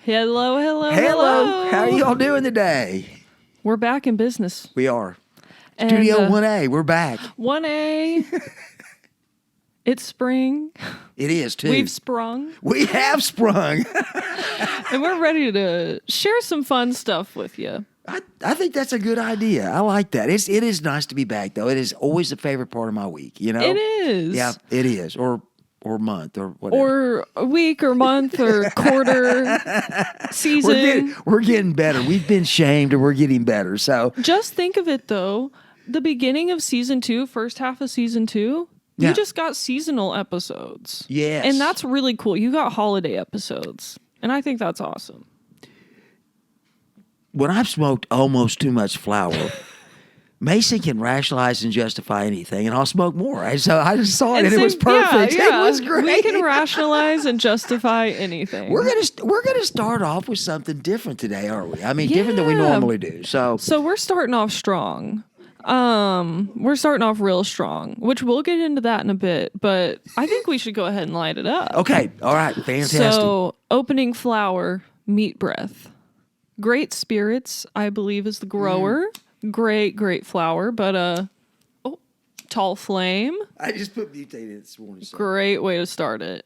Hello, hello, Hello. How are you all doing today? We're back in business. We are. And, Studio 1A, we're back. 1A. It's spring. It is, too. We've sprung. We have sprung. And we're ready to share some fun stuff with you. I think that's a good idea. I like that. It is nice to be back, though. It is always the favorite part of my week, you know? It is. Yeah, it is. Or month or whatever. Or a week or month or quarter, season. We're getting better. We've been shamed and we're getting better. So just think of it, though. The beginning of season 2, first half of season 2, you just got seasonal episodes. Yes. And that's really cool. You got holiday episodes. And I think that's awesome. When I've smoked almost too much flower, Mason can rationalize and justify anything, and I'll smoke more. So I just saw it, and it was perfect. Yeah. It was great. We can rationalize and justify anything. We're gonna start off with something different today, aren't we? I mean, different than we normally do. So we're starting off strong. We're starting off real strong, which we'll get into that in a bit. But I think we should go ahead and light it up. Okay, all right, fantastic. So opening flower, meat breath, great spirits. I believe is the grower. Great flower, but tall flame. I just put butane in this morning. So. Great way to start it.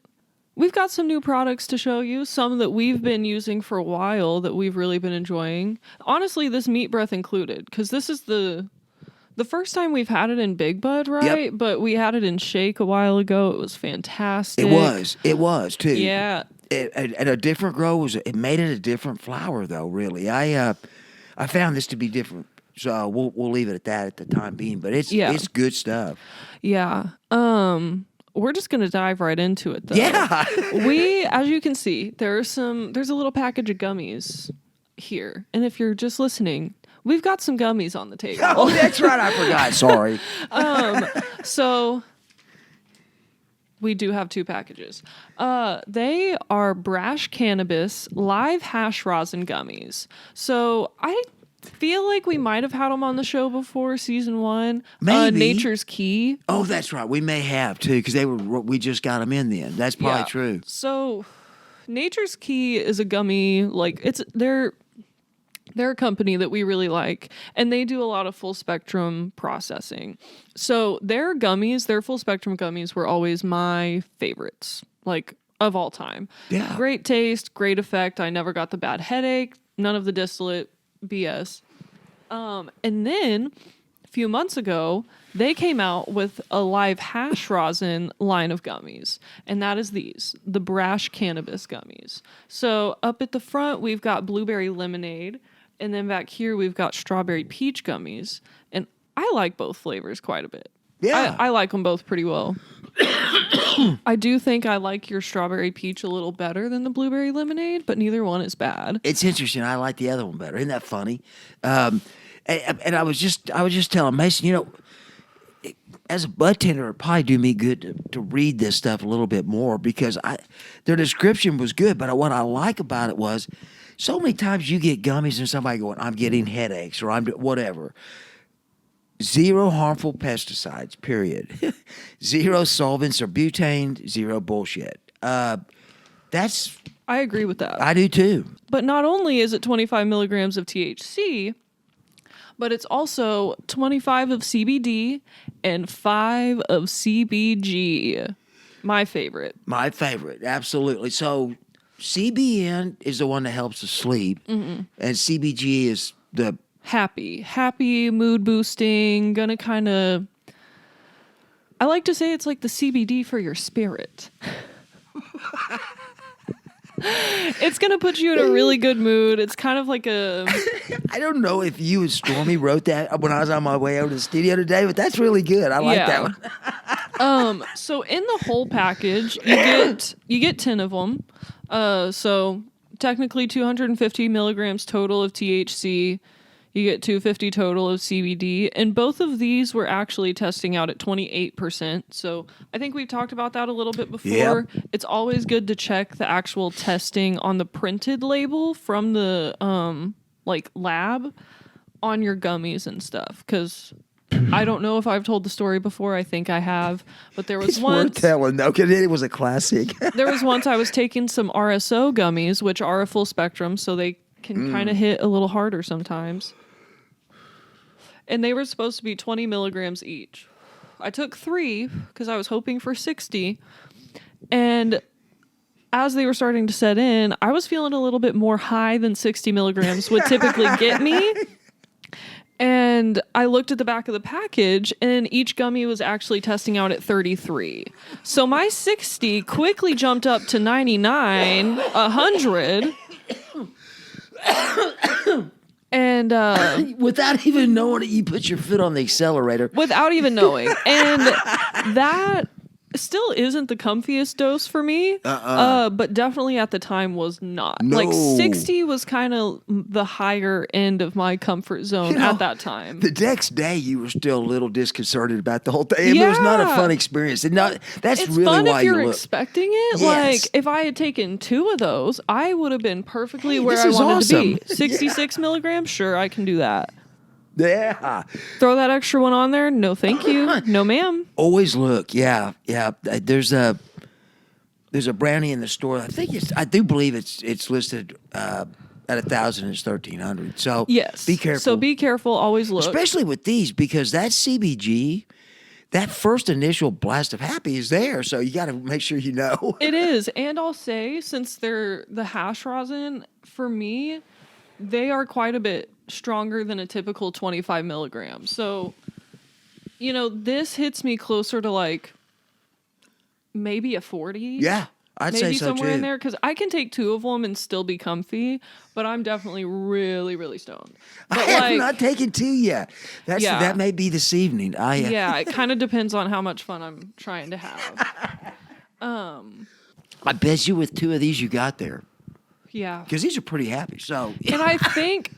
We've got some new products to show you, some that we've been using for a while that we've really been enjoying. Honestly, this meat breath included, because this is the first time we've had it in Big Bud, right? Yep. But we had it in Shake a while ago. It was fantastic. It was too. Yeah. And a different grow it made it a different flower though. Really, I found this to be different. So we'll leave it at that at the time being, but it's good stuff. Yeah. We're just gonna dive right into it though. Yeah. We, as you can see, there's a little package of gummies here, and if you're just listening, we've got some gummies on the table. Oh, that's right. I forgot. Sorry. So we do have 2 packages. They are Brash Cannabis live hash rosin gummies. So I feel like we might have had them on the show before, season 1. Maybe. Nature's Key. Oh, that's right. We may have too, because we just got them in then. That's probably true. So, Nature's Key is a gummy. Like they're a company that we really like, and they do a lot of full spectrum processing. So their full spectrum gummies were always my favorites, like of all time. Yeah. Great taste, great effect. I never got the bad headache. None of the distillate BS. And then a few months ago, they came out with a live hash rosin line of gummies, and that is the Brash Cannabis gummies. So up at the front, we've got blueberry lemonade, and then back here, we've got strawberry peach gummies, and I like both flavors quite a bit. Yeah. I like them both pretty well. I do think I like your strawberry peach a little better than the blueberry lemonade, but neither one is bad. It's interesting. I like the other one better. Isn't that funny? And I was just telling Mason, you know, as a bud tender, it'd probably do me good to read this stuff a little bit more, because their description was good, but what I like about it was so many times you get gummies and somebody going, I'm getting headaches or I'm whatever. 0 harmful pesticides, period. 0 solvents or butane, 0 bullshit. I agree with that. I do too. But not only is it 25 milligrams of THC, but it's also 25 of CBD and 5 of CBG. My favorite. My favorite, absolutely. So CBN is the one that helps us sleep, and CBG is the happy, mood boosting, gonna kind of, I like to say it's like the CBD for your spirit. It's gonna put you in a really good mood. It's kind of like a I don't know if you and Stormy wrote that when I was on my way over to the studio today, but that's really good. I like that one. So in the whole package, you get 10 of them. So technically 250 milligrams total of THC. You get 250 total of CBD, and both of these were actually testing out at 28%. So I think we've talked about that a little bit before. Yep. It's always good to check the actual testing on the printed label from the lab on your gummies and stuff, because I don't know if I've told the story before. I think I have. But there was It's once... worth telling, though, because it was a classic. There was once I was taking some RSO gummies, which are a full spectrum, so they can kind of hit a little harder sometimes. And they were supposed to be 20 milligrams each. I took 3 because I was hoping for 60. And as they were starting to set in, I was feeling a little bit more high than 60 milligrams would typically get me. And I looked at the back of the package, and each gummy was actually testing out at 33. So my 60 quickly jumped up to 99, 100. And Without even knowing it, you put your foot on the accelerator. without even knowing. And that still isn't the comfiest dose for me, but definitely at the time was not. No. Like 60 was kind of the higher end of my comfort zone at that time. The next day, you were still a little disconcerted about the whole thing. It was not a fun experience. And that's It's really fun why if you're you look. expecting it. Yes. Like if I had taken 2 of those, I would have been perfectly where this I is wanted awesome. to be. 66 milligrams, sure, I can do that. Yeah. Throw that extra one on there? No, thank you. No, ma'am. Always look. Yeah. There's a brownie in the store. I do believe it's listed at 1,000. It's 1,300. So Yes. be careful. So be careful. Always look. Especially with these, because that CBG, that first initial blast of happy is there. So you got to make sure you know. It is. And I'll say, since they're the hash rosin, for me, they are quite a bit stronger than a typical 25 milligrams. So, this hits me closer to like maybe a 40. Yeah, I'd say maybe so somewhere too. in there, because I can take 2 of them and still be comfy, but I'm definitely really, really stoned. But I have not taken 2 yet. That may be this evening. Yeah, it kind of depends on how much fun I'm trying to have. I bet you with 2 of these you got there, Yeah. because these are pretty happy. So And I think,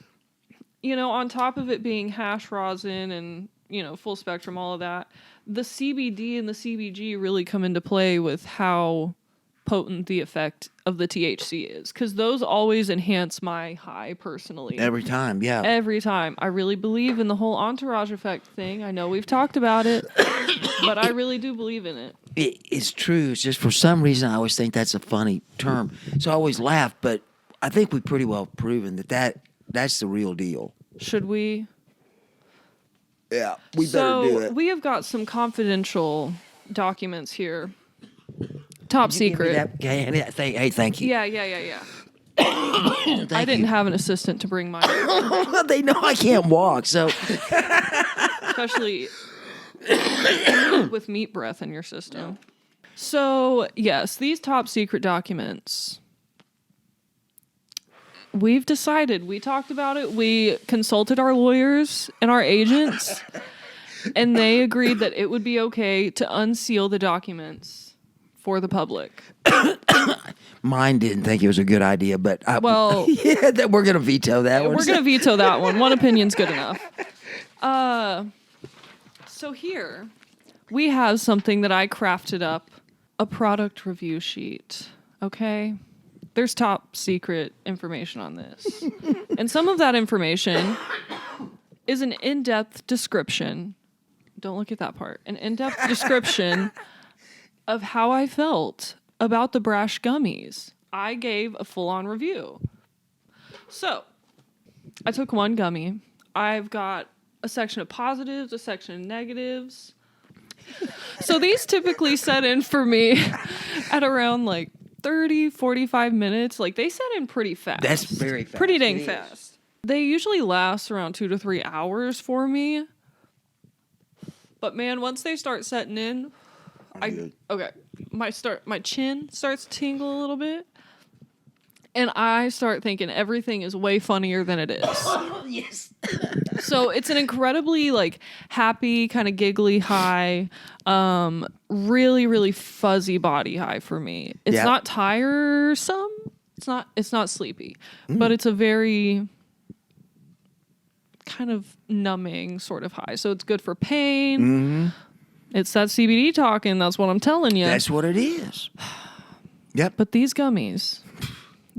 on top of it being hash rosin and, full spectrum, all of that, the CBD and the CBG really come into play with how potent the effect of the THC is. Because those always enhance my high personally. every time, yeah. Every time. I really believe in the whole entourage effect thing. I know we've talked about it, but I really do believe in it. It's true. It's just for some reason I always think that's a funny term. So I always laugh, but I think we've pretty well proven that's the real deal. Should we? Yeah, we better do So it. we have got some confidential documents here. Top Did you give me secret. that? Hey, thank you. Yeah. I didn't have an assistant to bring mine, Well, they know I can't walk, so especially with meat breath in your system. So, yes, these top secret documents. We've decided, we talked about it, we consulted our lawyers and our agents, and they agreed that it would be okay to unseal the documents for the public. mine didn't think it was a good idea. But Well, that we're gonna veto that one. we're going to veto that one. One opinion's good enough. So here, we have something that I crafted up, a product review sheet, okay? There's top secret information on this. And some of that information is an in-depth description. Don't look at that part. An in-depth description of how I felt about the Brash gummies. I gave a full-on review. So, I took one gummy. I've got a section of positives, a section of negatives. So these typically set in for me at around like 30, 45 minutes. Like they set in pretty fast. That's very fast. Pretty dang It is. fast. They usually last around 2 to 3 hours for me. But man, once they start setting in, my chin starts to tingle a little bit. And I start thinking everything is way funnier than it is. Yes. So it's an incredibly like happy, kind of giggly high, really, really fuzzy body high for me. It's Yeah. not tiresome. It's not sleepy, but it's a very kind of numbing sort of high. So it's good for pain. Mm-hmm. It's that CBD talking. That's what I'm telling you. That's what it is. Yep. But these gummies,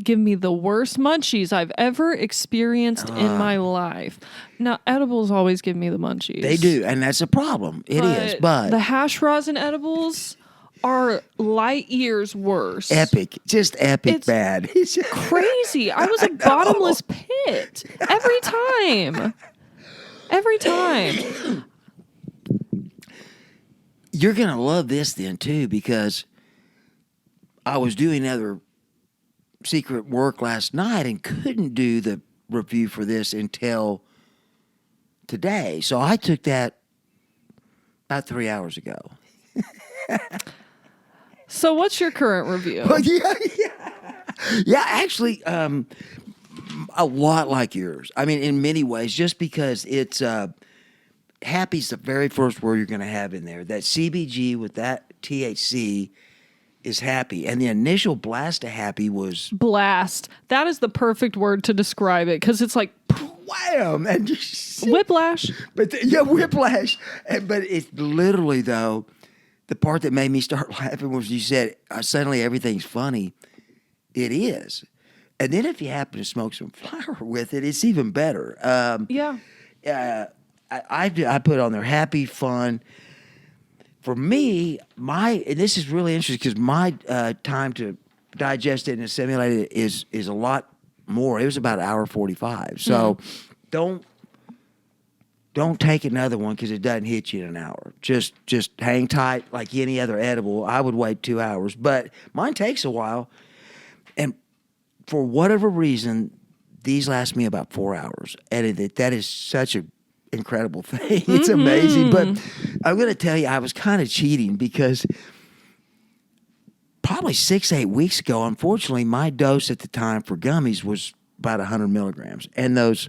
give me the worst munchies I've ever experienced in my life. Now, edibles always give me the munchies. They do, and that's a problem. It is, but the hash rosin edibles are light years worse. Epic. Just epic It's bad. crazy. I was a bottomless pit every time. Every time. You're going to love this then, too, because I was doing other secret work last night and couldn't do the review for this until today. So I took that about 3 hours ago. So what's your current review? Well, yeah, actually, a lot like yours. I mean, in many ways, just because it's happy's the very first word you're going to have in there. That CBG with that THC is happy, and the initial blast of happy was Blast. That is the perfect word to describe it because it's like wham and just whiplash. But whiplash. But it's literally though. The part that made me start laughing was you said, suddenly everything's funny. It is. And then if you happen to smoke some flower with it, it's even better. Yeah. I put on there happy, fun. For me, and this is really interesting because my time to digest it and assimilate it is a lot more. It was about an hour 45. So don't take another one because it doesn't hit you in an hour. Just hang tight like any other edible. I would wait 2 hours, but mine takes a while. And for whatever reason, these last me about 4 hours. And that is such an incredible thing. It's amazing. But I'm going to tell you, I was kind of cheating because probably 6-8 weeks ago, unfortunately, my dose at the time for gummies was about 100 milligrams. And those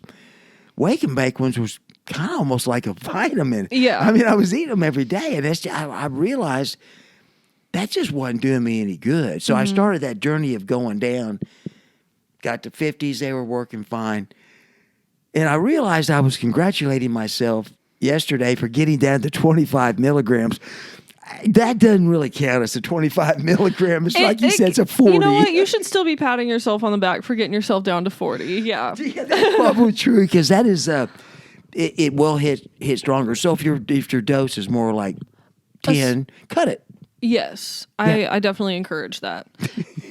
Wake and Bake ones was kind of almost like a vitamin. Yeah. I mean, I was eating them every day, and I realized that just wasn't doing me any good. So I started that journey of going down, got to 50s, they were working fine. And I realized I was congratulating myself yesterday for getting down to 25 milligrams. That doesn't really count as a 25 milligrams. Like you said, it's a 40. You know what? You should still be patting yourself on the back for getting yourself down to 40. Yeah. Yeah, that's probably true because that is it will hit stronger. So if your dose is more like 10, cut it. Yes, Yeah. I definitely encourage that,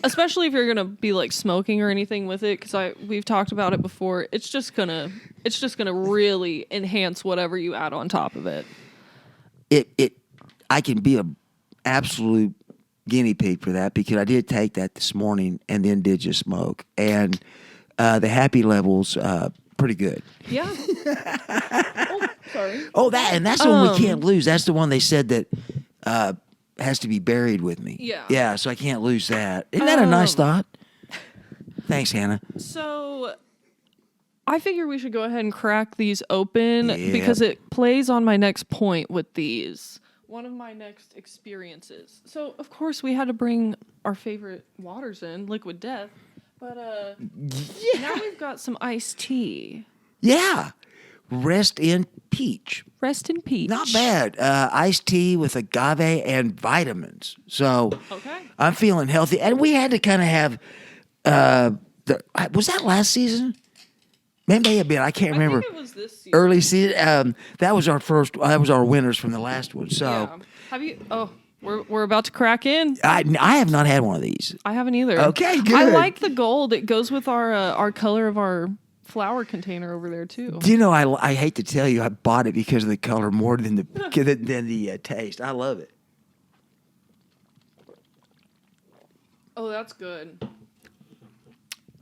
especially if you're gonna be like smoking or anything with it. Because we've talked about it before. It's just gonna really enhance whatever you add on top of it. I can be a absolute guinea pig for that because I did take that this morning and then did just smoke, and the happy levels pretty good. Yeah. Oh, sorry. Oh, that's the one we can't lose. That's the one they said that has to be buried with me. Yeah. Yeah, so I can't lose that. Isn't that a nice thought? Thanks, Hannah. So I figure we should go ahead and crack these open Yeah. because it plays on my next point with these. One of my next experiences. So, of course, we had to bring our favorite waters in, Liquid Death. But now we've got some iced tea. Yeah. Rest in peach. Rest in peach. Not bad. Iced tea with agave and vitamins. So Okay. I'm feeling healthy. And we had to kind of have, was that last season? Maybe a bit. I can't remember. I think it was this season. Early season. That was our winners from the last one. So Yeah. Have you? Oh, we're about to crack in. I have not had one of these. I haven't either. Okay, good. I like the gold. It goes with our color of our flower container over there too. Do you know? I hate to tell you, I bought it because of the color more than the taste. I love it. Oh, that's good.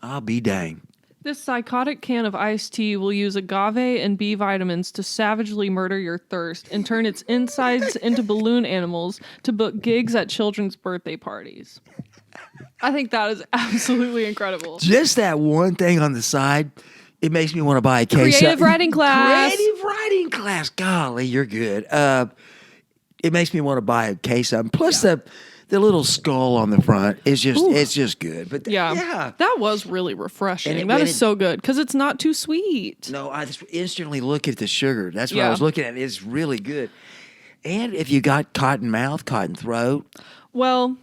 I'll be dang. This psychotic can of iced tea will use agave and B vitamins to savagely murder your thirst and turn its insides into balloon animals to book gigs at children's birthday parties. I think that is absolutely incredible. Just that one thing on the side, it makes me want to buy a case. Creative writing class. Creative writing class. Golly, you're good. It makes me want to buy a case of them. Plus the little skull on the front is just it's just good. But Yeah. That was really refreshing. And That is so good because it's not too sweet. No, I just instantly look at the sugar. That's what I Yeah. was looking at. It's really good. And if you got cotton mouth, cotton throat, Well,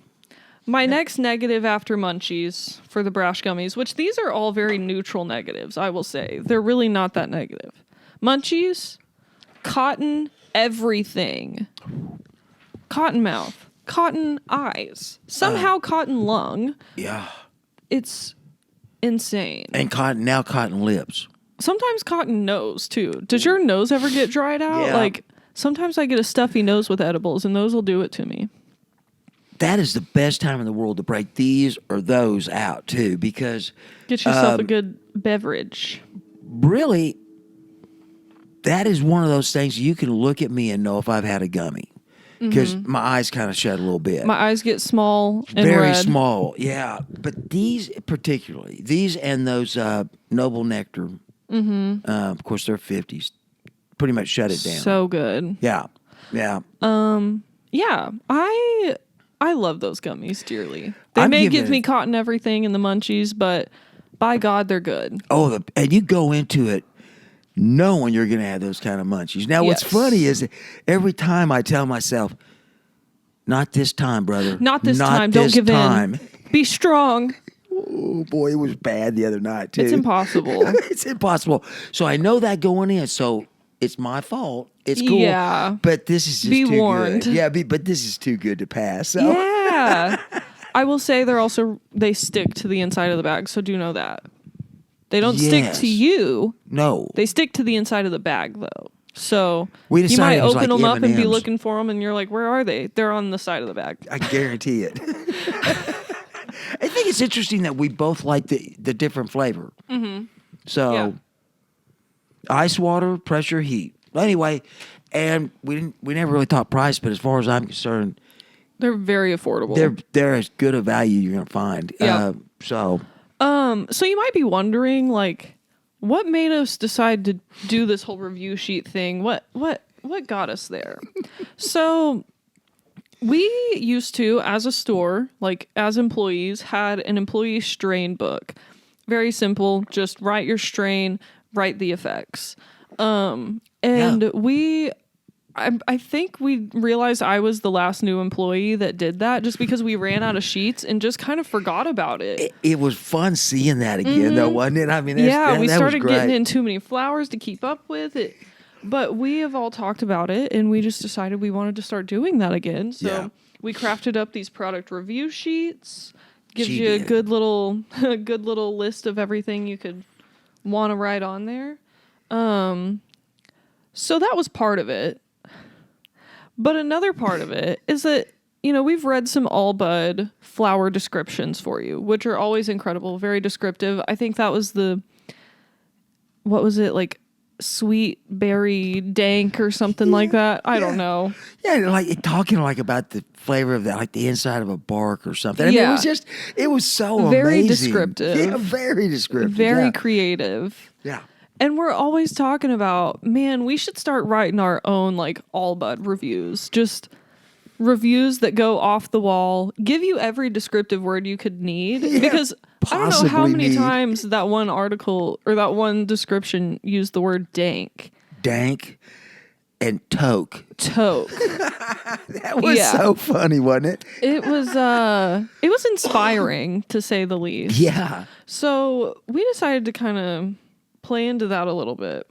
My next negative after munchies for the Brash gummies, which these are all very neutral negatives, I will say. They're really not that negative. Munchies, cotton, everything. Cotton mouth, cotton eyes, somehow cotton lung. Yeah. It's insane. And cotton lips. Sometimes cotton nose, too. Does your nose ever get dried out? Yeah. Like, sometimes I get a stuffy nose with edibles, and those will do it to me. That is the best time in the world to break these or those out, too, because... Get yourself a good beverage. Really, that is one of those things you can look at me and know if I've had a gummy. Because my eyes kind of shut a little bit. My eyes get small and Very red. small, yeah. But these particularly, these and those Noble Nectar, of course, they're 50s, pretty much shut it down. So good. Yeah. Yeah, I love those gummies dearly. They I'm may giving give me it- cotton everything in the munchies, but by God, they're good. Oh, and you go into it knowing you're going to have those kind of munchies. Now, what's Yes. funny is that every time I tell myself, not this time, brother. Not this time. This Don't give time. in. Be strong. Oh, boy, it was bad the other night, too. It's impossible. It's impossible. So I know that going in, so it's my fault. It's cool. Yeah. But this is just Be too warned. good. Yeah, but this is too good to pass. So. Yeah. I will say they stick to the inside of the bag, so do know that. They don't stick Yes. to you. No. They stick to the inside of the bag, though. So We you decided might it was open like them up and be M&Ms. looking for them, and you're like, where are they? They're on the side of the bag. I guarantee it. I think it's interesting that we both like the different flavor. Mm-hmm. So, Yeah. ice water, pressure, heat. Anyway, and we never really talked price, but as far as I'm concerned, They're very affordable. they're as good a value you're gonna find. Yeah. So So you might be wondering, like, what made us decide to do this whole review sheet thing? What got us there? So we used to, as a store, like as employees, had an employee strain book. Very simple. Just write your strain, write the effects. I think we realized I was the last new employee that did that just because we ran out of sheets and just kind of forgot about it. it was fun seeing that again, though, wasn't it? I mean, We that was started great. getting in too many flowers to keep up with it. But we have all talked about it, and we just decided we wanted to start doing that again. So Yeah. we crafted up these product review sheets. Gives She you a did. good little list of everything you could want to write on there. So that was part of it. But another part of it is that, we've read some all bud flower descriptions for you, which are always incredible, very descriptive. I think that was what was it, like sweet berry dank or something like that? I don't know. Yeah, like talking like about the flavor of that, like the inside of a bark or something. I mean, Yeah. it was so Very amazing. descriptive. Yeah, very descriptive. Very yeah. creative. Yeah. And we're always talking about, man, we should start writing our own like all bud reviews. Just reviews that go off the wall, give you every descriptive word you could need. Yeah, Because I don't know how possibly many need. times that one article or that one description used the word dank. Dank and toke. Toke. That was Yeah. so funny, wasn't it? It was inspiring to say the least. Yeah. So we decided to kind of play into that a little bit.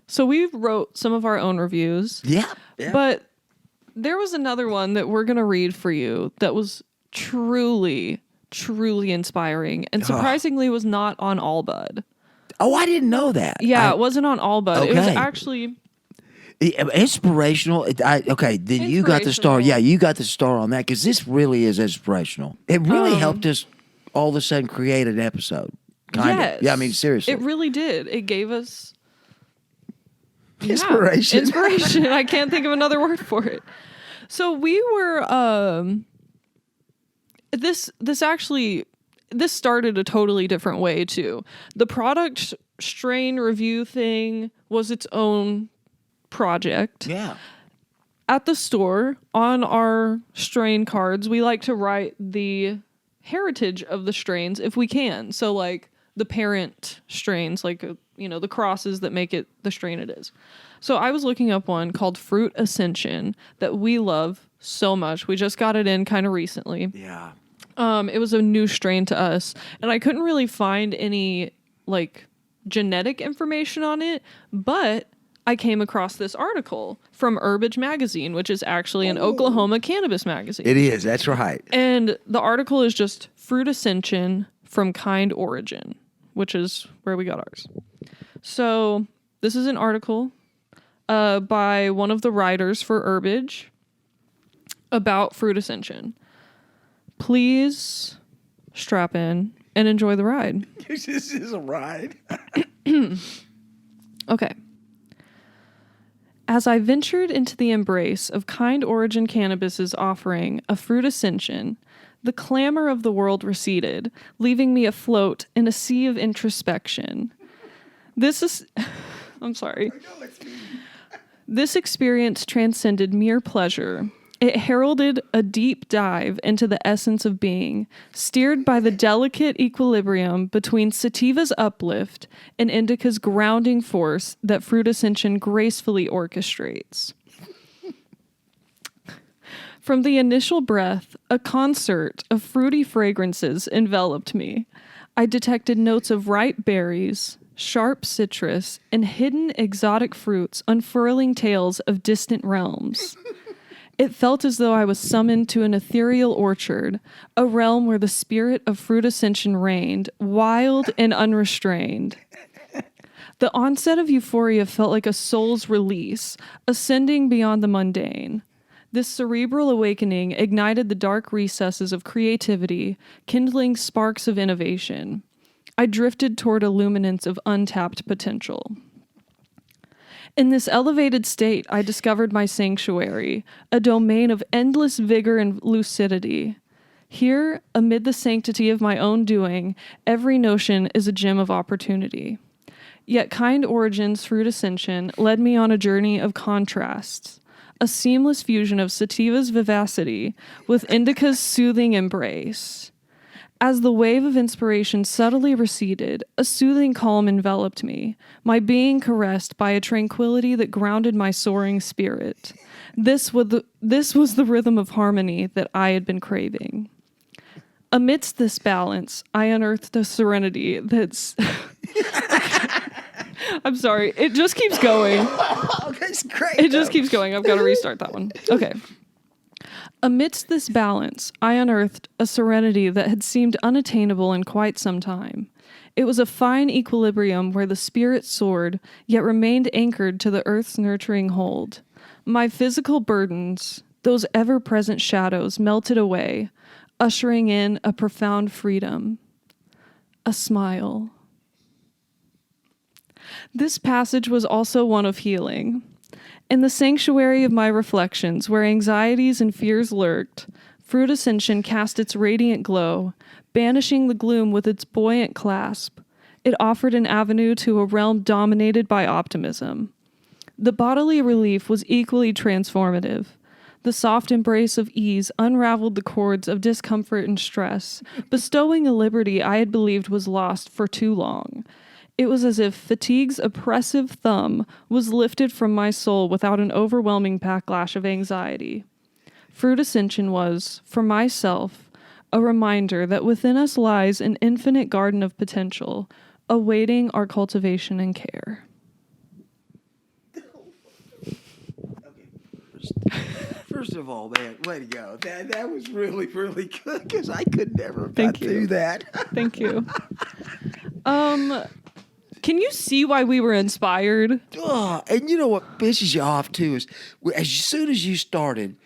So we wrote some of our own reviews. Yeah. Yeah. But there was another one that we're going to read for you that was truly, truly inspiring and surprisingly was not on All Bud. oh, I didn't know that. Yeah, it wasn't on All Bud. It was Okay. actually... Inspirational. Okay, then you got the star. Inspirational. Yeah, you got the star on that because this really is inspirational. It really helped us all of a sudden create an episode. Kind Yes. of. Yeah, I mean, seriously. It really did. It gave us... Yeah, Inspiration. inspiration. I can't think of another word for it. So we were... This started a totally different way, too. The product strain review thing was its own project. Yeah. At the store, on our strain cards, we like to write the heritage of the strains if we can. So, like, the parent strains, like, the crosses that make it the strain it is. So I was looking up one called Fruit Ascension that we love so much. We just got it in kind of recently. Yeah. It was a new strain to us, and I couldn't really find any like genetic information on it, but I came across this article from Herbage magazine, which is actually an Oklahoma cannabis magazine. It is. That's right. And the article is just Fruit Ascension from Kind Origin, which is where we got ours. So this is an article by one of the writers for Herbage about Fruit Ascension. Please strap in and enjoy the ride. This is a ride. Okay. As I ventured into the embrace of Kind Origin Cannabis's offering of Fruit Ascension, the clamor of the world receded, leaving me afloat in a sea of introspection. I'm sorry. This experience transcended mere pleasure. It heralded a deep dive into the essence of being, steered by the delicate equilibrium between sativa's uplift and indica's grounding force that Fruit Ascension gracefully orchestrates. From the initial breath, a concert of fruity fragrances enveloped me. I detected notes of ripe berries, sharp citrus, and hidden exotic fruits unfurling tales of distant realms. It felt as though I was summoned to an ethereal orchard, a realm where the spirit of Fruit Ascension reigned, wild and unrestrained. The onset of euphoria felt like a soul's release, ascending beyond the mundane. This cerebral awakening ignited the dark recesses of creativity, kindling sparks of innovation. I drifted toward a luminance of untapped potential. In this elevated state, I discovered my sanctuary, a domain of endless vigor and lucidity. Here, amid the sanctity of my own doing, every notion is a gem of opportunity. Yet Kind Origin's Fruit Ascension led me on a journey of contrasts, a seamless fusion of sativa's vivacity with indica's soothing embrace. As the wave of inspiration subtly receded, a soothing calm enveloped me, my being caressed by a tranquility that grounded my soaring spirit. This was the rhythm of harmony that I had been craving. Amidst this balance, I unearthed a serenity that's... I'm sorry, it just keeps going. Okay, it's great. It just keeps going. I've got to restart that one. Okay. Amidst this balance, I unearthed a serenity that had seemed unattainable in quite some time. It was a fine equilibrium where the spirit soared, yet remained anchored to the earth's nurturing hold. My physical burdens, those ever-present shadows, melted away, ushering in a profound freedom. A smile. This passage was also one of healing. In the sanctuary of my reflections, where anxieties and fears lurked, Fruit Ascension cast its radiant glow, banishing the gloom with its buoyant clasp. It offered an avenue to a realm dominated by optimism. The bodily relief was equally transformative. The soft embrace of ease unraveled the cords of discomfort and stress, bestowing a liberty I had believed was lost for too long. It was as if fatigue's oppressive thumb was lifted from my soul without an overwhelming backlash of anxiety. Fruit Ascension was, for myself, a reminder that within us lies an infinite garden of potential, awaiting our cultivation and care. First of all, man, way to go. That was really, really good because I could never have got through that. Thank you. Can you see why we were inspired? Oh, and you know what pisses you off too is as soon as you started,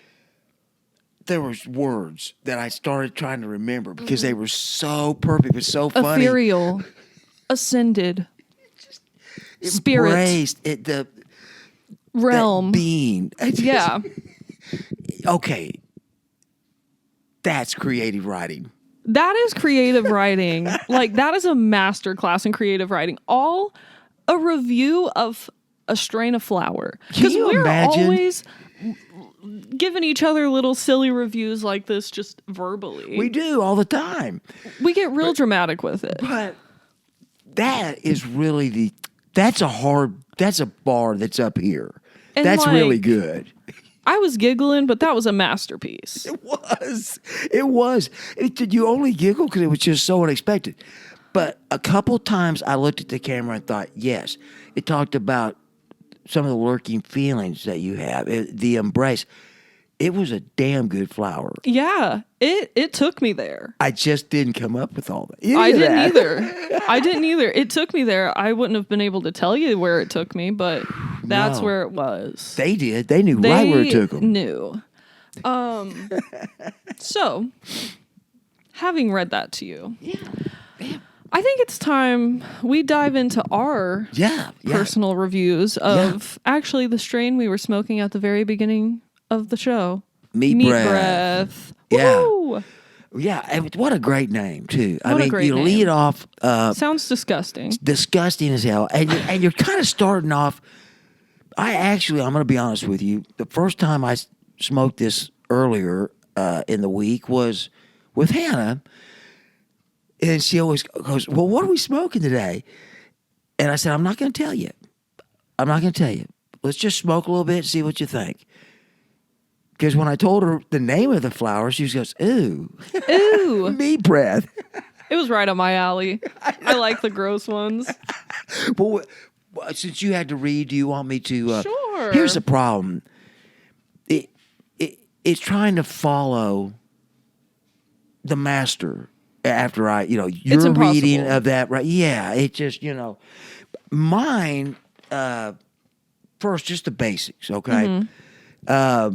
there was words that I started trying to remember because they were so perfect, but so funny. Ethereal, ascended, spirit, embraced it, the realm, being. Yeah. Okay, that's creative writing. That is creative writing. Like, that is a masterclass in creative writing. All a review of a strain of flower. Because we're always giving each other little silly reviews like this just verbally. We do all the time. We get real dramatic with it. But that is really that's a bar that's up here. And That's like, really good. I was giggling, but that was a masterpiece. It was. You only giggle because it was just so unexpected. But a couple times I looked at the camera and thought, yes, it talked about some of the lurking feelings that you have, the embrace. It was a damn good flower. Yeah, it took me there. I just didn't come up with all that. I didn't either. It took me there. I wouldn't have been able to tell you where it took me, but that's No. where it was. They did. They knew right where it took them. Knew. So, having read that to you, I think it's time we dive into our personal reviews of actually the strain we were smoking at the very beginning of the show. Meat breath. Yeah. Woo! Yeah, and what a great name too. What a great you name. lead off Sounds disgusting. disgusting as hell, and you're kind of starting off. I'm going to be honest with you. The first time I smoked this earlier in the week was with Hannah, and she always goes, "Well, what are we smoking today?" And I said, "I'm not going to tell you. I'm not going to tell you. Let's just smoke a little bit and see what you think." Because when I told her the name of the flower, she goes, "Ooh, Ooh." meat breath." It was right up my alley. I like the gross ones. Well, since you had to read, do you want me to? Sure. Here's the problem. It's trying to follow the master after your reading of that, right? Yeah, it just mine. First, just the basics, okay. I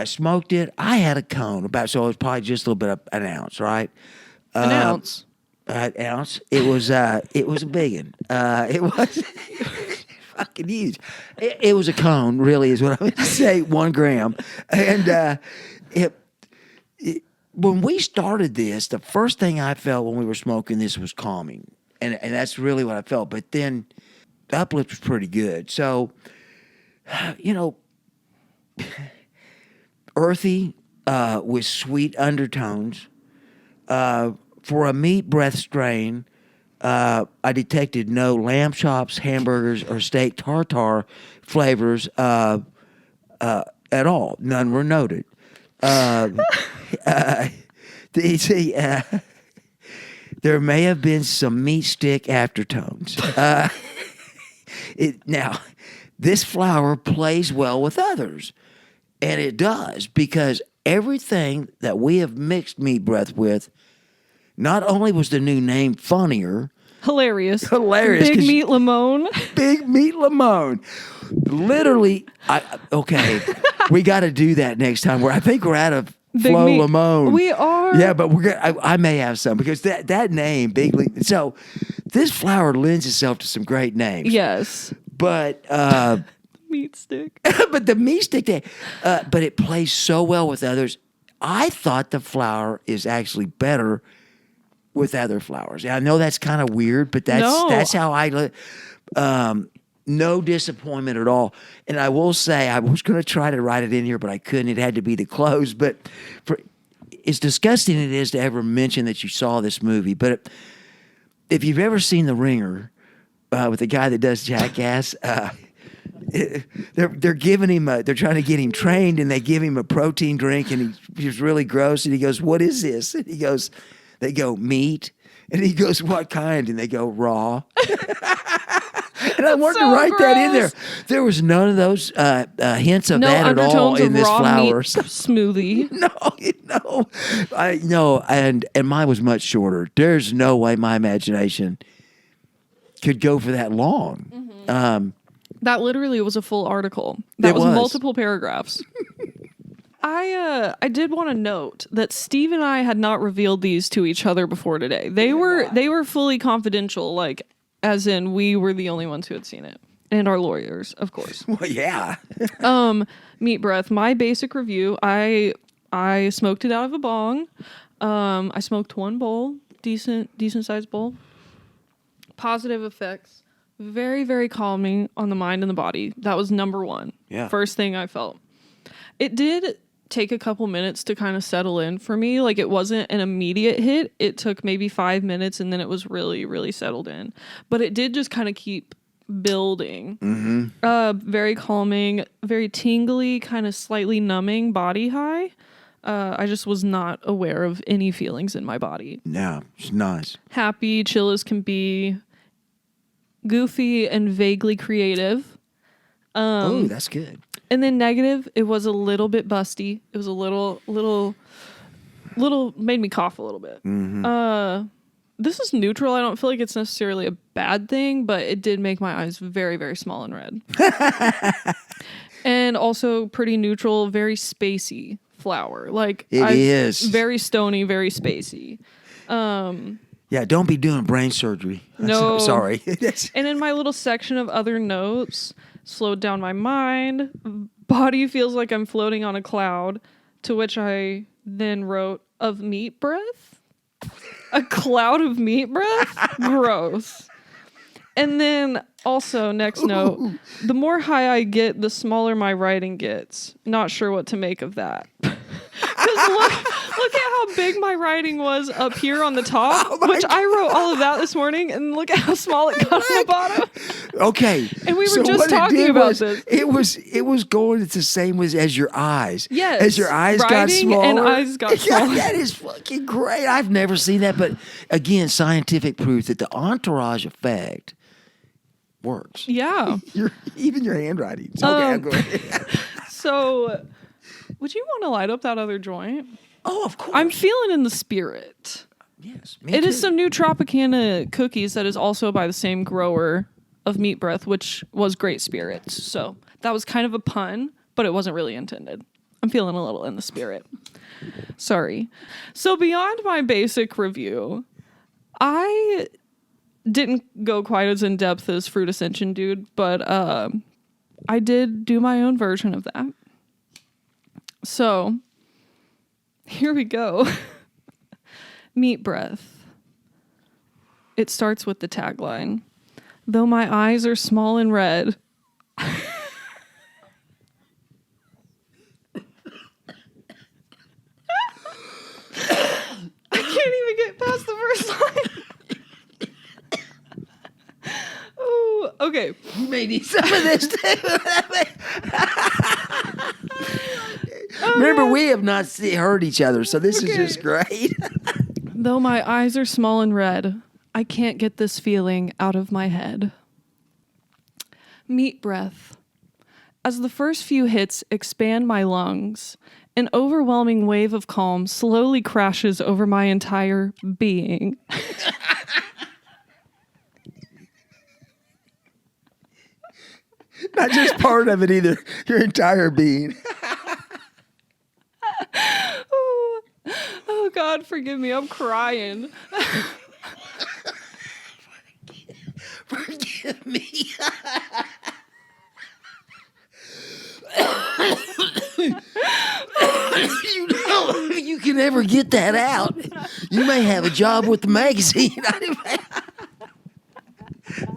smoked it. I had a cone so it was probably just a little bit of an ounce, right? An ounce. An ounce. It was a big one. It was fucking huge. It was a cone, really, is what I would say. 1 gram, and when we started this, the first thing I felt when we were smoking this was calming, and that's really what I felt. But then the uplift was pretty good. So, earthy with sweet undertones. For a meat breath strain, I detected no lamb chops, hamburgers, or steak tartare flavors at all. None were noted. There may have been some meat stick aftertones. Now, this flower plays well with others. And it does, because everything that we have mixed meat breath with, not only was the new name funnier. Hilarious. Hilarious. Big Meat Limone. Big Meat Limone. Literally, we got to do that next time. I think we're out of Flow Limone. We are. Yeah, but I may have some, because that name, Big Meat. So this flower lends itself to some great names. Yes. But... meat stick. But the meat stick, but it plays so well with others. I thought the flower is actually better with other flowers. I know that's kind of weird, but that's how I. No disappointment at all. And I will say, I was going to try to write it in here, but I couldn't. It had to be the close. But as disgusting it is to ever mention that you saw this movie, but if you've ever seen The Ringer with the guy that does Jackass. They're giving him they're trying to get him trained, and they give him a protein drink, and he's really gross, and he goes, "What is this?" And they go, "Meat," and he goes, "What kind?" And they go, "Raw." And I wanted to write that in there. There was none of those hints of that at all in this flower. Smoothie. No, and mine was much shorter. There's no way my imagination could go for that long. Mm-hmm. That literally was a full article. That was multiple paragraphs. I did want to note that Steve and I had not revealed these to each other before today. They were fully confidential, like as in we were the only ones who had seen it. And our lawyers, of course. Well, yeah. Meat breath. My basic review, I smoked it out of a bong. I smoked 1 bowl, decent sized bowl. Positive effects. Very, very calming on the mind and the body. That was number 1. Yeah. First thing I felt. It did take a couple minutes to kind of settle in for me. Like, it wasn't an immediate hit. It took maybe 5 minutes, and then it was really, really settled in. But it did just kind of keep building. Very calming, very tingly, kind of slightly numbing body high. I just was not aware of any feelings in my body. No, it's nice. Happy, chill as can be, goofy, and vaguely creative. Oh, that's good. And then negative, it was a little bit busty. It was a little made me cough a little bit. This is neutral. I don't feel like it's necessarily a bad thing, but it did make my eyes very, very small and red. And also pretty neutral, very spacey flower. Like, it is very stony, very spacey. Yeah, don't be doing brain surgery. No. Sorry. And in my little section of other notes, slowed down my mind. Body feels like I'm floating on a cloud, to which I then wrote, of meat breath? A cloud of meat breath? Gross. And then also, next note, the more high I get, the smaller my writing gets. Not sure what to make of that. Because look at how big my writing was up here on the top, which I wrote all of that this morning, and look at how small it got on the bottom. Okay. And we were just talking about this. It was going, it's the same as your eyes. Yes. As your eyes got Writing smaller. and eyes got smaller. That is fucking great. I've never seen that, but again, scientific proof that the entourage effect works. Yeah. Even your handwriting. Okay, I'm going. So, would you want to light up that other joint? Oh, of course. I'm feeling in the spirit. Yes, It is some new Tropicana cookies that is also by the same grower of Meat Breath, which was Great Spirits. So that was kind of a pun, but it wasn't really intended. I'm feeling a little in the spirit. Sorry. So beyond my basic review, I didn't go quite as in depth as Fruit Ascension dude, but I did do my own version of that. So here we go. Meat Breath. It starts with the tagline, though my eyes are small and red. I can't even get past the first line. Oh, okay. You may need some of this too. Remember, we have not heard each other, so this is just great. Though my eyes are small and red, I can't get this feeling out of my head. Meat Breath. As the first few hits expand my lungs, an overwhelming wave of calm slowly crashes over my entire being. Not just part of it either, your entire being. Oh God, forgive me, I'm crying. Forgive me. You can never get that out. You may have a job with the magazine.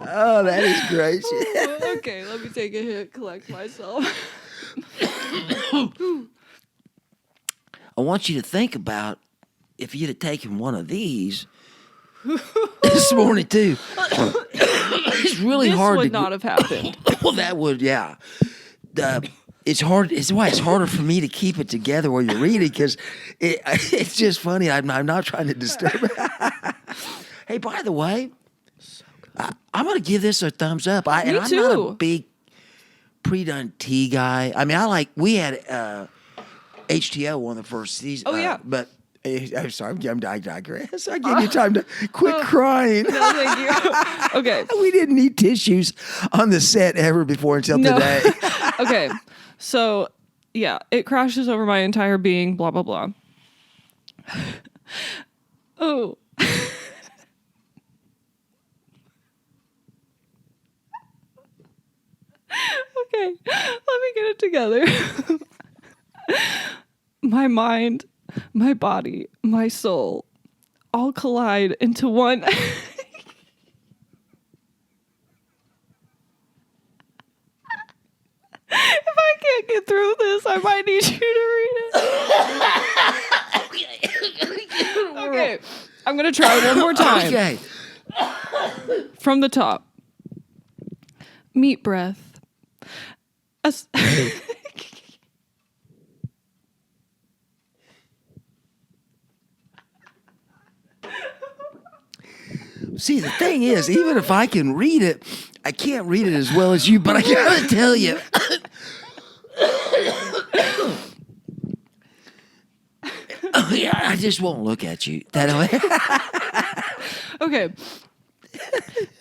Oh, that is great shit. Okay, let me take a hit, collect myself. I want you to think about if you'd have taken one of these this morning too. It's really hard. This would not have happened. Well, that would, yeah. It's hard. It's why it's harder for me to keep it together while you're reading because it's just funny. I'm not trying to disturb. Hey, by the way, I'm going to give this a thumbs up. I'm not a big pre-done tea guy. I mean, we had HTO one of the first seasons. Oh, yeah. But I'm sorry, I digress. I give you time to quit crying. No, thank you. Okay. We didn't need tissues on the set ever before until today. Okay. So, yeah, it crashes over my entire being, blah, blah, blah. Oh. Okay, let me get it together. My mind, my body, my soul all collide into one. If I can't get through this, I might need you to read it. I'm going to try one more time. Okay. From the top. Meat breath. See, the thing is, even if I can read it, I can't read it as well as you, but I gotta tell you. Yeah, I just won't look at you. Okay.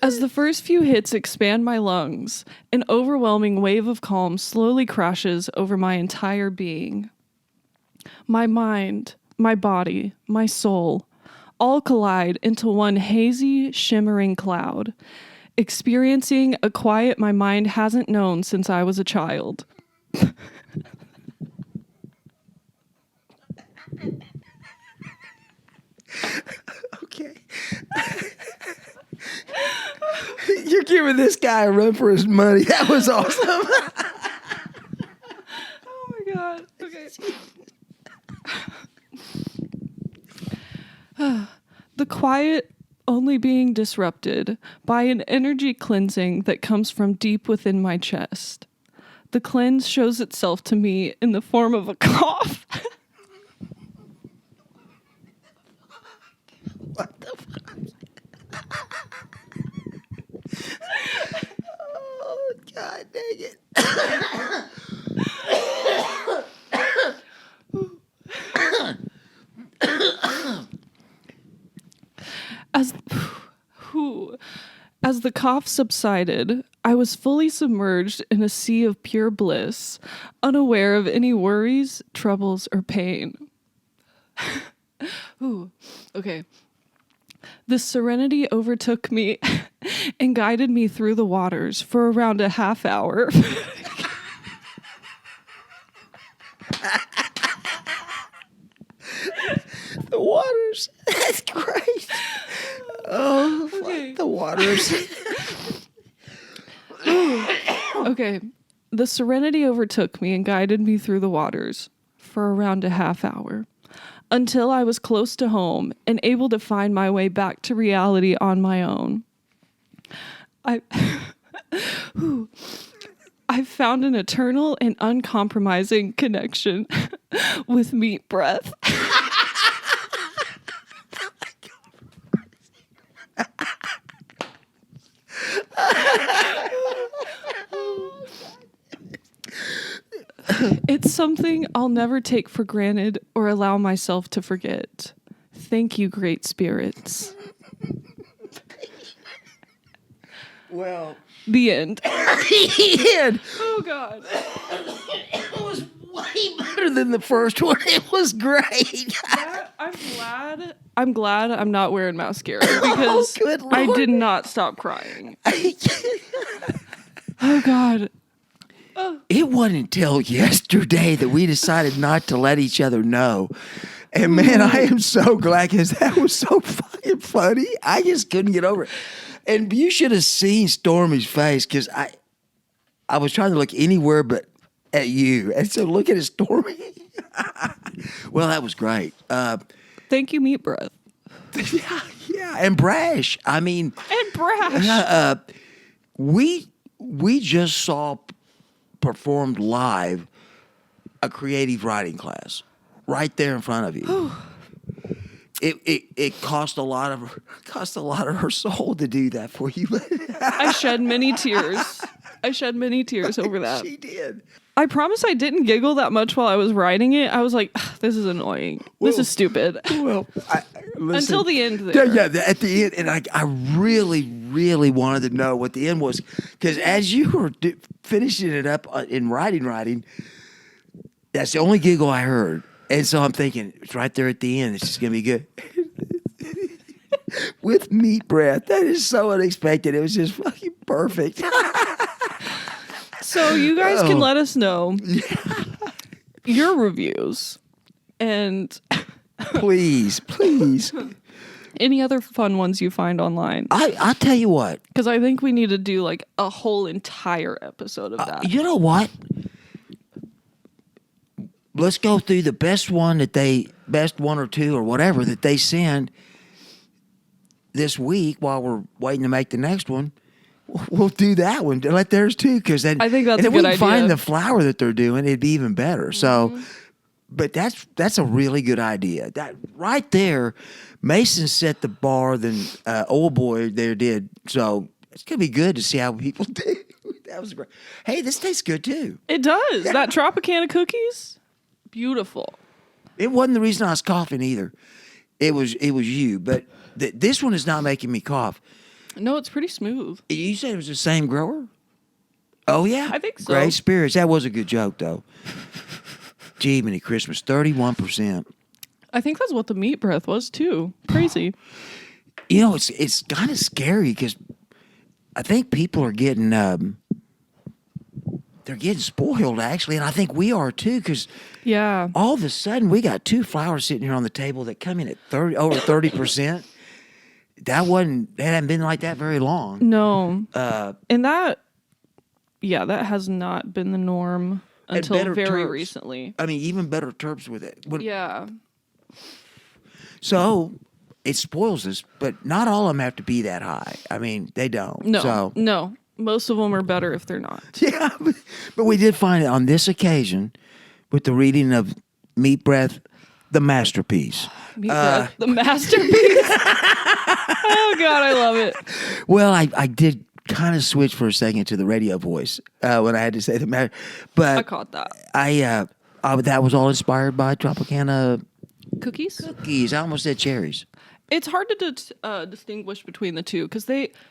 As the first few hits expand my lungs, an overwhelming wave of calm slowly crashes over my entire being. My mind, my body, my soul, all collide into one hazy, shimmering cloud, experiencing a quiet my mind hasn't known since I was a child. Okay. You're giving this guy a run for his money. That was awesome. Oh my God. Okay. The quiet only being disrupted by an energy cleansing that comes from deep within my chest. The cleanse shows itself to me in the form of a cough. What the fuck? Oh, God dang it. As the cough subsided, I was fully submerged in a sea of pure bliss, unaware of any worries, troubles, or pain. Okay. This serenity overtook me and guided me through the waters for around a half hour. The waters. That's great. Oh, Okay. the waters. Okay. The serenity overtook me and guided me through the waters for around a half hour until I was close to home and able to find my way back to reality on my own. I found an eternal and uncompromising connection with meat breath. It's something I'll never take for granted or allow myself to forget. Thank you, great spirits. Well, The end. the end. Oh, God. It was way better than the first one. It was great. I'm glad I'm not wearing mascara because good I Lord. did not stop crying. Oh, God. It wasn't until yesterday that we decided not to let each other know. And man, I am so glad because that was so fucking funny. I just couldn't get over it. And you should have seen Stormy's face because I was trying to look anywhere but at you. And so look at Stormy. Well, that was great. Thank you, Meat Breath. Yeah. And Brash. I mean, And Brash. we just saw performed live a creative writing class right there in front of you. It cost a lot of her soul to do that for you. I shed many tears. Over that. She did. I promise I didn't giggle that much while I was writing it. I was like, this is annoying. This is stupid. Well, listen, Until the end there. Yeah, at the end, and I really, really wanted to know what the end was because as you were finishing it up in writing, that's the only giggle I heard, and so I'm thinking it's right there at the end. It's just gonna be good. With meat breath, that is so unexpected. It was just fucking perfect. So you guys can let us know your reviews and Please. any other fun ones you find online. I'll tell you what. Because I think we need to do like a whole entire episode of that. You know what? Let's go through the best one or two or whatever that they send this week while we're waiting to make the next one, we'll do that one. Let theirs too, because then I think that's and a if we good can find idea. the flower that they're doing, it'd be even better. So, but that's a really good idea. That right there, Mason set the bar than old boy there did. So it's gonna be good to see how people do. That was great. Hey, this tastes good too. It does. That Tropicana cookies, beautiful. It wasn't the reason I was coughing either. It was you, but this one is not making me cough. No, it's pretty smooth. You said it was the same grower? Oh, yeah. I think so. Great Spirits. That was a good joke, though. Gee, many Christmas. 31%. I think that's what the meat breath was, too. Crazy. You know, it's kind of scary because I think people are getting they're getting spoiled, actually, and I think we are, too, because Yeah. all of a sudden we got 2 flowers sitting here on the table that come in at over 30%. That hadn't been like that very long. No. And that has not been the norm until better very terps. recently. I mean, even better terps with it. Yeah. So it spoils us, but not all of them have to be that high. I mean, they don't. No. So, No. Most of them are better if they're not. yeah, but we did find it on this occasion with the reading of Meat Breath, the masterpiece. Meat breath, the masterpiece. Oh, God, I love it. Well, I did kind of switch for a second to the radio voice when I had to say the matter, but I caught that. that was all inspired by Tropicana Cookies? cookies. I almost said cherries. It's hard to distinguish between the two because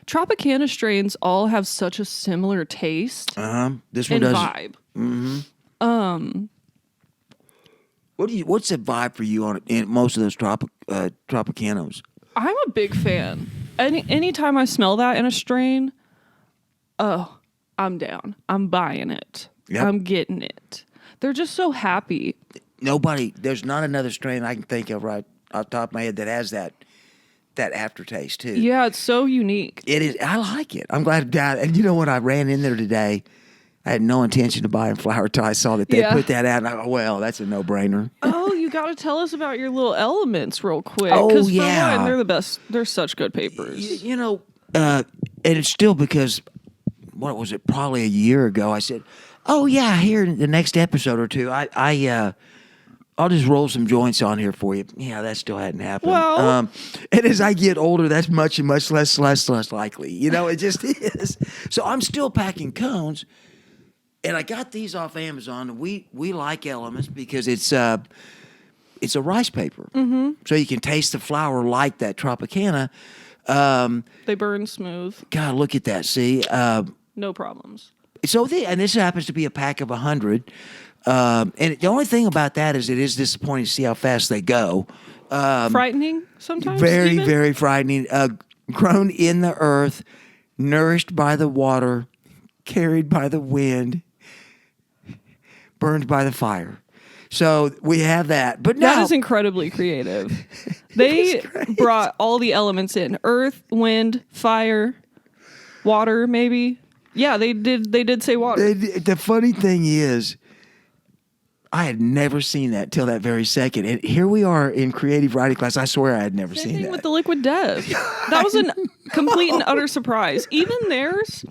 Tropicana strains all have such a similar taste This one and does. vibe. What's the vibe for you in most of those Tropicanos? I'm a big fan. Anytime I smell that in a strain, I'm down. I'm buying it. Yep. I'm getting it. They're just so happy. There's not another strain I can think of right off the top of my head that has that aftertaste too. Yeah, it's so unique. It is. I like it. I'm glad. And you know what? I ran in there today. I had no intention of buying flour till I saw that they put that out. And I go, well, that's a no-brainer. Oh, you got to tell us about your little elements real quick. Oh, 'Cause yeah. for one, they're the best. They're such good papers. You know, and it's still because, what was it, probably a year ago, I said, oh, yeah, here in the next episode or two, I'll just roll some joints on here for you. Yeah, that still hadn't happened. Well- and as I get older, that's much less likely. You know, it just is. So I'm still packing cones, and I got these off Amazon. And we like Elements because it's a rice paper, so you can taste the flour like that Tropicana. They burn smooth. God, look at that! See, No problems. and this happens to be a pack of 100. And the only thing about that is it is disappointing to see how fast they go. Frightening sometimes? Very, even? very frightening. Grown in the earth, nourished by the water, carried by the wind, burned by the fire. So we have that. But now, That is incredibly creative. They brought all the elements in. Earth, wind, fire, water, maybe. Yeah, they did say water. the funny thing is, I had never seen that till that very second. And here we are in creative writing class. I swear I had never Same seen thing that. with the liquid death. That was a complete and utter surprise. Even theirs,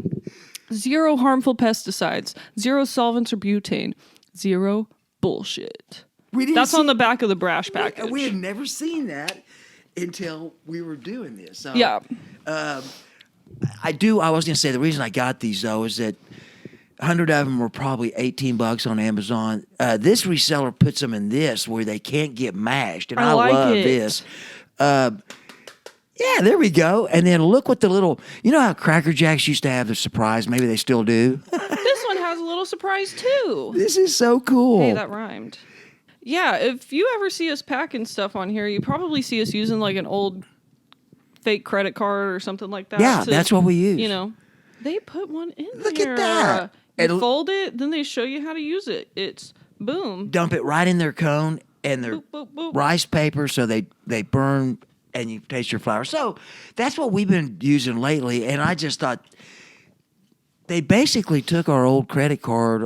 0 harmful pesticides, 0 solvents or butane, 0 bullshit. That's on the back of the Brash package. We had never seen that until we were doing this. So, Yeah. I was going to say the reason I got these, though, is that 100 of them were probably $18 on Amazon. This reseller puts them in this where they can't get mashed, and I like love it. this. Yeah, there we go. And then look what the little, you know how Cracker Jacks used to have the surprise? Maybe they still do. This one has a little surprise too. This is so cool. Hey, that rhymed. Yeah, if you ever see us packing stuff on here, you probably see us using like an old fake credit card or something like that. Yeah, that's what we use. You know, they put one in Look there. at that. You fold it, then they show you how to use it. It's boom. Dump it right in their cone and their Boop, boop, boop. rice paper so they burn and you taste your flour. So that's what we've been using lately. And I just thought they basically took our old credit card,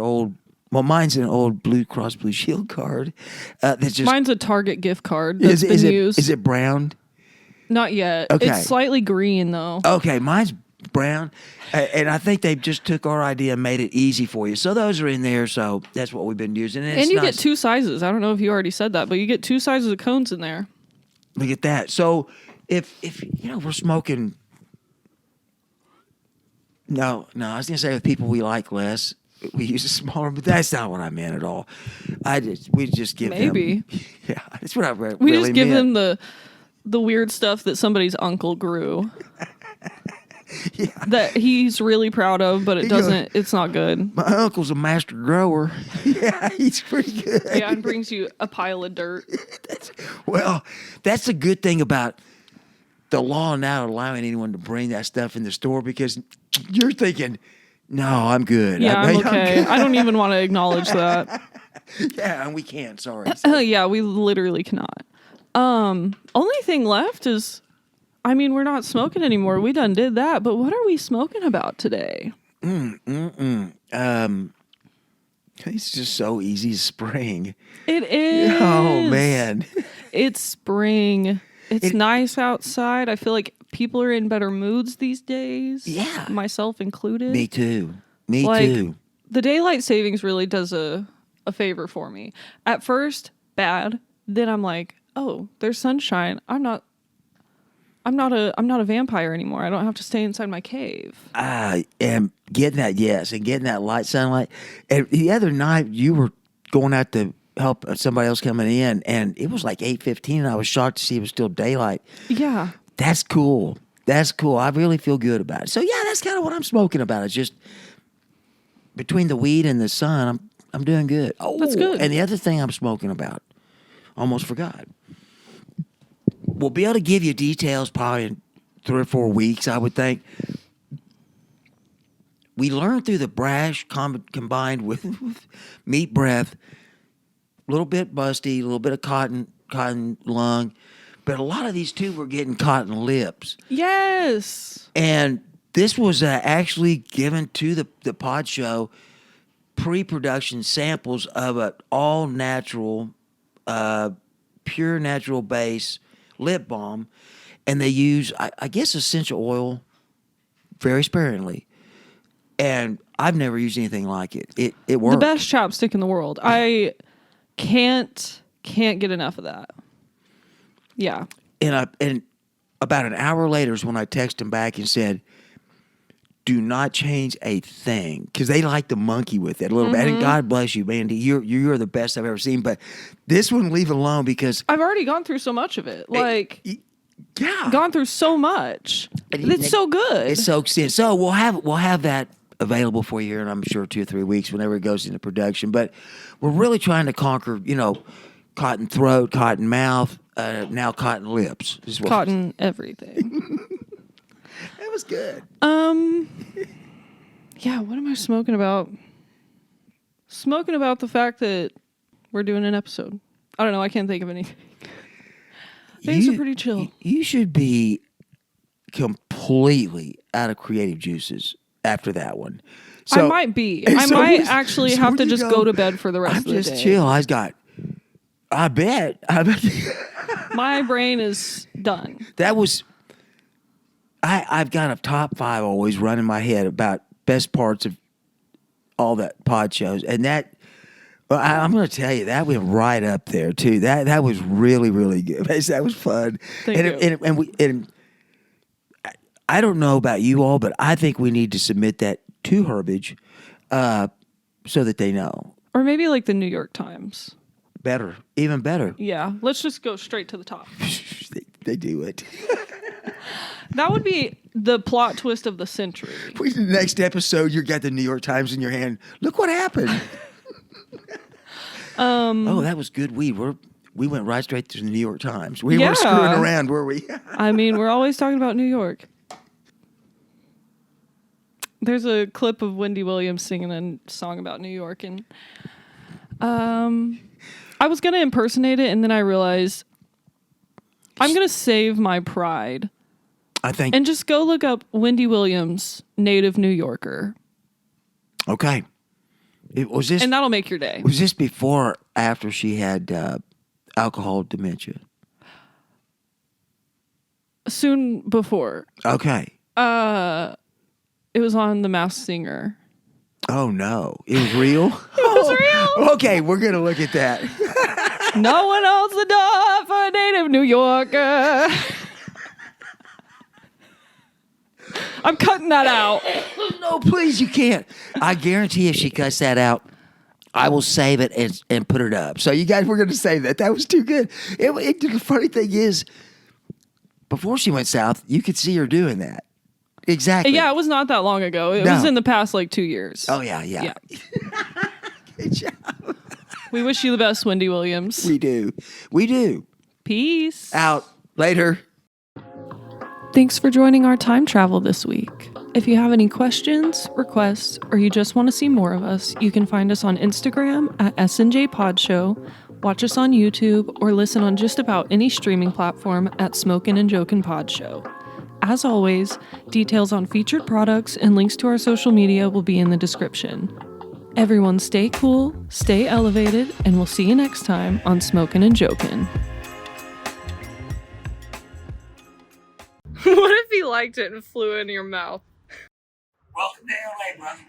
mine's an old Blue Cross Blue Shield card. That's just Mine's a Target gift card that's been used. Is it brown? Not yet. Okay. It's slightly green though. Okay, mine's brown, and I think they just took our idea and made it easy for you. So those are in there. So that's what we've been using. And you nice. get 2 sizes. I don't know if you already said that, but you get 2 sizes of cones in there. Look at that. So if we're smoking. No, I was gonna say with people we like less, we use a smaller, but that's not what I meant at all. We just give Maybe. them. Yeah, that's what I really We just give meant. them the weird stuff that somebody's uncle grew. Yeah. That he's really proud of, but He goes, it's not good. My uncle's a master grower. Yeah, he's pretty good. Yeah, and brings you a pile of dirt. That's a good thing about the law not allowing anyone to bring that stuff in the store, because you're thinking, no, I'm good. Yeah, I'm okay. I don't even want to acknowledge that. Yeah, and we can't. Sorry. Yeah, we literally cannot. Only thing left is, I mean, we're not smoking anymore. We done did that, but what are we smoking about today? It's just so easy. Spring. It is. Oh man. It's spring. It's nice outside. I feel like people are in better moods these days. Yeah. Myself included. Me too. Me Like, too. The daylight savings really does a favor for me. At first, bad. Then I'm like, oh, there's sunshine. I'm not a vampire anymore. I don't have to stay inside my cave. I am getting that, yes, and getting that light sunlight. And the other night you were going out to help somebody else coming in, and it was like 8:15, and I was shocked to see it was still daylight. Yeah. That's cool. That's cool. I really feel good about it. So yeah, that's kind of what I'm smoking about. It's just between the weed and the sun, I'm doing good. Oh, That's good. And the other thing I'm smoking about, almost forgot. We'll be able to give you details probably in 3 or 4 weeks, I would think. We learned through the Brash combined with meat breath, a little bit busty, a little bit of cotton lung, but a lot of these too were getting cotton lips. Yes. And this was actually given to the pod show pre-production samples of an all-natural, pure natural base lip balm, and they use, I guess, essential oil very sparingly. And I've never used anything like it. It works. The best chapstick in the world. I can't get enough of that. Yeah. And about an hour later is when I texted him back and said, do not change a thing, because they like to monkey with it a little bit. And God bless you, Mandy. You're the best I've ever seen. But this one, leave alone, because I've already gone through so much of it. Like, yeah, gone through so much. It's so good. It soaks in. So we'll have that available for you here in, I'm sure, 2 or 3 weeks whenever it goes into production. But we're really trying to conquer, cotton throat, cotton mouth, now cotton lips. Cotton everything. That was good. Yeah, what am I smoking about? Smoking about the fact that we're doing an episode. I don't know, I can't think of anything. Things are pretty chill. You should be completely out of creative juices after that one. So, I might be. I might actually have to just go to bed for the rest of the day. I'm just chill. I bet. My brain is done. That was... I've got a top 5 always run in my head about best parts of all that pod shows, and that I'm going to tell you that went right up there too. That was really, really good. That was fun. Thank you. And I don't know about you all, but I think we need to submit that to Herbage so that they know. Or maybe like the New York Times. Better, even better. Yeah, let's just go straight to the top. They do it. That would be the plot twist of the century. The next episode, you got the New York Times in your hand. Look what happened. Oh, that was good weed. We went right straight to the New York Times. We weren't screwing around, were we? I mean, we're always talking about New York. There's a clip of Wendy Williams singing a song about New York, and I was going to impersonate it, and then I realized I'm going to save my pride. I think. And just go look up Wendy Williams, native New Yorker. Okay. And that'll make your day. Was this before or after she had alcohol dementia? Soon before. Okay. It was on The Masked Singer. Oh no, it was real. It was real. Okay, we're gonna look at that. No one owns the door for a native New Yorker. I'm cutting that out. No, please, you can't. I guarantee if she cuts that out, I will save it and put it up. So you guys, we're going to save that. That was too good. The funny thing is, before she went south, you could see her doing that. Exactly. Yeah, it was not that long ago. It was in the past 2 years. Oh, yeah. Good job. We wish you the best, Wendy Williams. We do. Peace. Out. Later. Thanks for joining our time travel this week. If you have any questions, requests, or you just want to see more of us, you can find us on Instagram at SNJ Pod Show, watch us on YouTube, or listen on just about any streaming platform at Smokin and Jokin Pod Show. As always, details on featured products and links to our social media will be in the description. Everyone stay cool, stay elevated, and we'll see you next time on Smokin and Jokin. What if he liked it and flew in your mouth? Welcome to LA, brother.